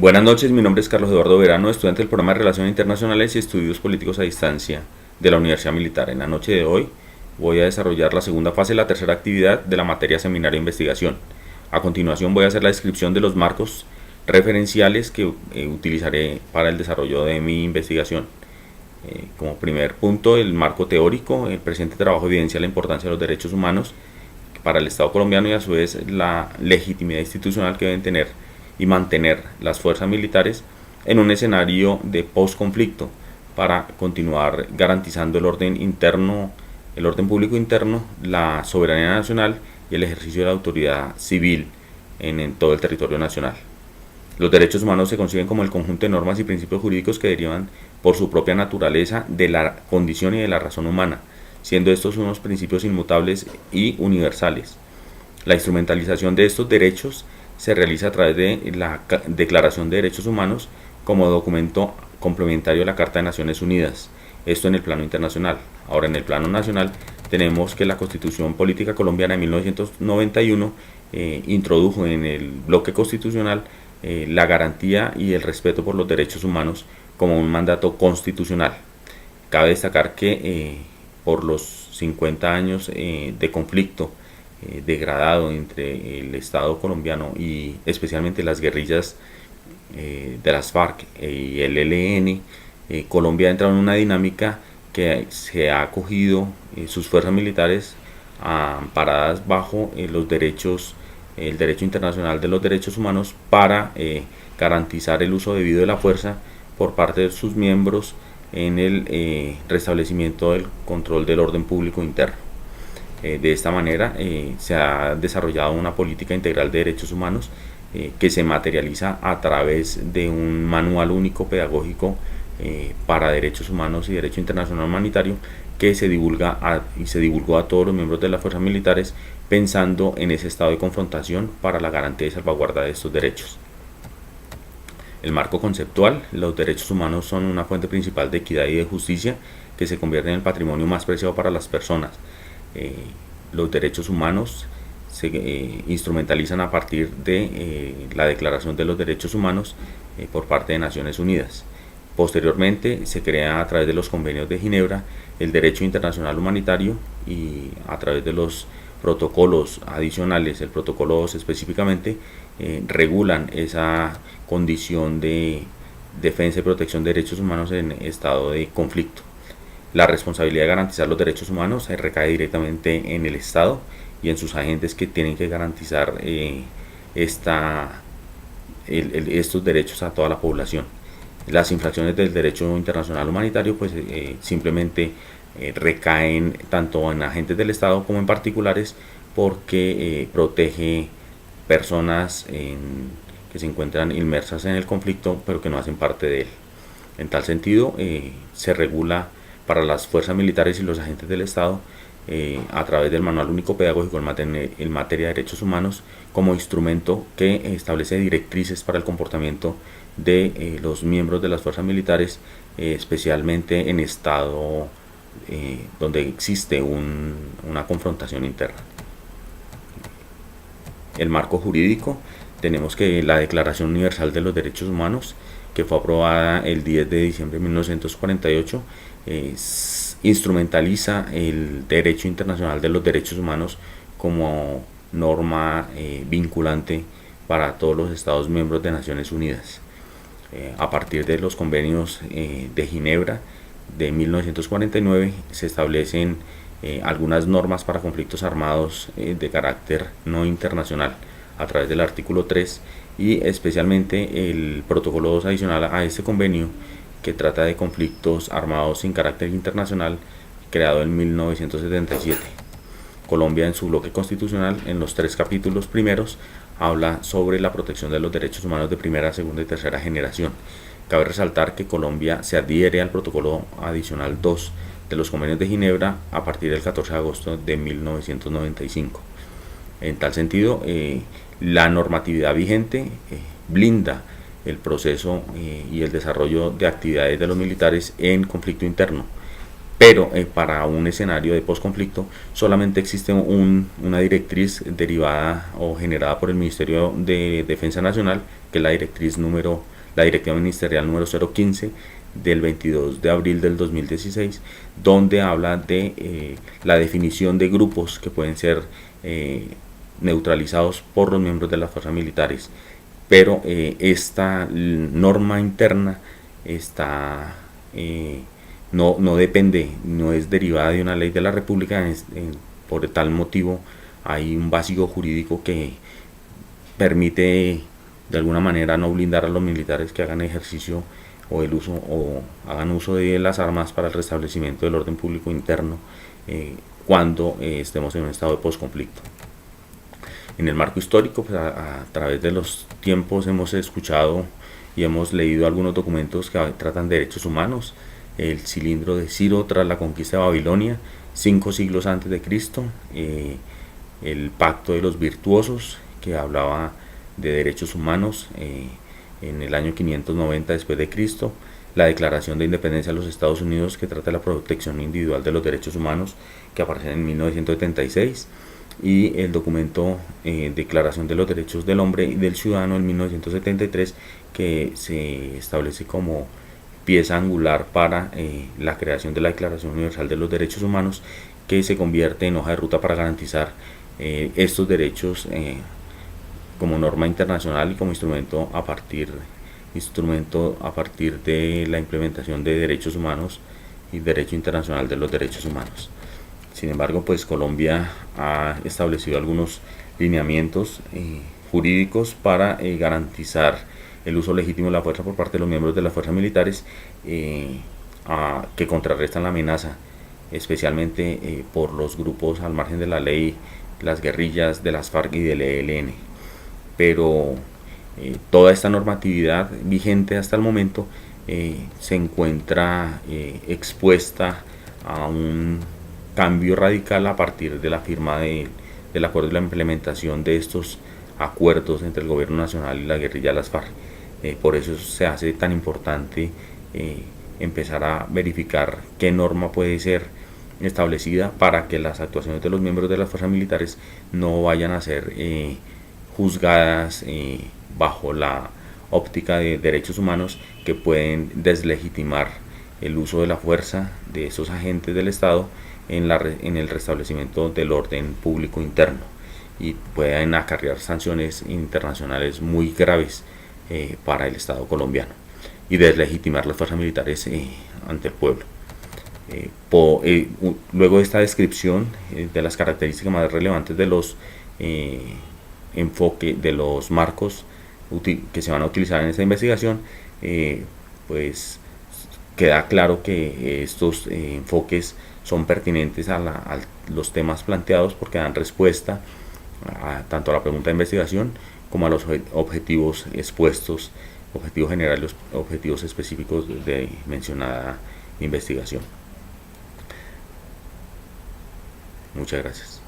Buenas noches, mi nombre es Carlos Eduardo Verano, estudiante del programa de Relaciones Internacionales y Estudios Políticos a Distancia de la Universidad Militar. En la noche de hoy voy a desarrollar la segunda fase de la tercera actividad de la materia Seminario de Investigación. A continuación voy a hacer la descripción de los marcos referenciales que utilizaré para el desarrollo de mi investigación. Como primer punto, el marco teórico. El presente trabajo evidencia la importancia de los derechos humanos para el Estado colombiano y a su vez la legitimidad institucional que deben tener y mantener las fuerzas militares en un escenario de posconflicto para continuar garantizando el orden interno, el orden público interno, la soberanía nacional y el ejercicio de la autoridad civil en todo el territorio nacional. Los derechos humanos se conciben como el conjunto de normas y principios jurídicos que derivan por su propia naturaleza de la condición y de la razón humana, siendo estos unos principios inmutables y universales. La instrumentalización de estos derechos se realiza a través de la Declaración de Derechos Humanos como documento complementario a la Carta de Naciones Unidas, esto en el plano internacional. Ahora, en el plano nacional tenemos que la Constitución Política Colombiana de 1991 introdujo en el bloque constitucional la garantía y el respeto por los derechos humanos como un mandato constitucional. Cabe destacar que por los 50 años de conflicto degradado entre el Estado colombiano y especialmente las guerrillas de las FARC y el ELN, Colombia ha entrado en una dinámica que se ha acogido sus fuerzas militares amparadas bajo los derechos, el derecho internacional de los derechos humanos para garantizar el uso debido de la fuerza por parte de sus miembros en el restablecimiento del control del orden público interno. De esta manera se ha desarrollado una política integral de derechos humanos que se materializa a través de un manual único pedagógico para derechos humanos y derecho internacional humanitario que se divulga y se divulgó a todos los miembros de las fuerzas militares pensando en ese estado de confrontación para la garantía y salvaguarda de estos derechos. El marco conceptual: los derechos humanos son una fuente principal de equidad y de justicia que se convierte en el patrimonio más preciado para las personas. Los derechos humanos se instrumentalizan a partir de la Declaración de los Derechos Humanos por parte de Naciones Unidas. Posteriormente se crea a través de los convenios de Ginebra el derecho internacional humanitario y a través de los protocolos adicionales, el protocolo 2 específicamente, regulan esa condición de defensa y protección de derechos humanos en estado de conflicto. La responsabilidad de garantizar los derechos humanos recae directamente en el Estado y en sus agentes que tienen que garantizar estos derechos a toda la población. Las infracciones del derecho internacional humanitario pues simplemente recaen tanto en agentes del Estado como en particulares porque protege personas que se encuentran inmersas en el conflicto pero que no hacen parte de él. En tal sentido se regula para las fuerzas militares y los agentes del Estado a través del Manual Único Pedagógico en materia de derechos humanos como instrumento que establece directrices para el comportamiento de los miembros de las fuerzas militares, especialmente en estado donde existe una confrontación interna. El marco jurídico: tenemos que la Declaración Universal de los Derechos Humanos, que fue aprobada el 10 de diciembre de 1948, instrumentaliza el derecho internacional de los derechos humanos como norma vinculante para todos los Estados miembros de Naciones Unidas. A partir de los convenios de Ginebra de 1949 se establecen algunas normas para conflictos armados de carácter no internacional a través del artículo 3 y especialmente el protocolo 2 adicional a este convenio que trata de conflictos armados sin carácter internacional, creado en 1977. Colombia, en su bloque constitucional, en los 3 capítulos primeros, habla sobre la protección de los derechos humanos de primera, segunda y tercera generación. Cabe resaltar que Colombia se adhiere al protocolo adicional 2 de los convenios de Ginebra a partir del 14 de agosto de 1995. En tal sentido, la normatividad vigente blinda el proceso y el desarrollo de actividades de los militares en conflicto interno, pero para un escenario de posconflicto solamente existe una directriz derivada o generada por el Ministerio de Defensa Nacional, que es la directiva ministerial número 015 del 22 de abril del 2016, donde habla de la definición de grupos que pueden ser neutralizados por los miembros de las fuerzas militares. Pero esta norma interna está no depende, no es derivada de una ley de la República. Por tal motivo hay un vacío jurídico que permite de alguna manera no blindar a los militares que hagan ejercicio o hagan uso de las armas para el restablecimiento del orden público interno cuando estemos en un estado de posconflicto. En el marco histórico, pues a través de los tiempos hemos escuchado y hemos leído algunos documentos que tratan de derechos humanos. El cilindro de Ciro tras la conquista de Babilonia, 5 siglos antes de Cristo, el pacto de los virtuosos, que hablaba de derechos humanos en el año 590 después de Cristo, la Declaración de Independencia de los Estados Unidos, que trata de la protección individual de los derechos humanos, que aparece en 1976, y el documento Declaración de los Derechos del Hombre y del Ciudadano en 1973, que se establece como pieza angular para la creación de la Declaración Universal de los Derechos Humanos, que se convierte en hoja de ruta para garantizar estos derechos como norma internacional y como instrumento a partir de la implementación de derechos humanos y derecho internacional de los derechos humanos. Sin embargo, pues Colombia ha establecido algunos lineamientos jurídicos para garantizar el uso legítimo de la fuerza por parte de los miembros de las fuerzas militares que contrarrestan la amenaza, especialmente por los grupos al margen de la ley, las guerrillas de las FARC y del ELN. Pero toda esta normatividad vigente hasta el momento se encuentra expuesta a un cambio radical a partir de la firma del acuerdo y la implementación de estos acuerdos entre el gobierno nacional y la guerrilla de las FARC. Por eso se hace tan importante empezar a verificar qué norma puede ser establecida para que las actuaciones de los miembros de las fuerzas militares no vayan a ser juzgadas bajo la óptica de derechos humanos, que pueden deslegitimar el uso de la fuerza de esos agentes del Estado en el restablecimiento del orden público interno, y pueden acarrear sanciones internacionales muy graves para el Estado colombiano y deslegitimar las fuerzas militares ante el pueblo. Luego de esta descripción de las características más relevantes de los de los marcos que se van a utilizar en esta investigación, pues queda claro que estos enfoques son pertinentes a los temas planteados, porque dan respuesta tanto a la pregunta de investigación como a los objetivos expuestos, objetivos generales, objetivos específicos de mencionada investigación. Muchas gracias.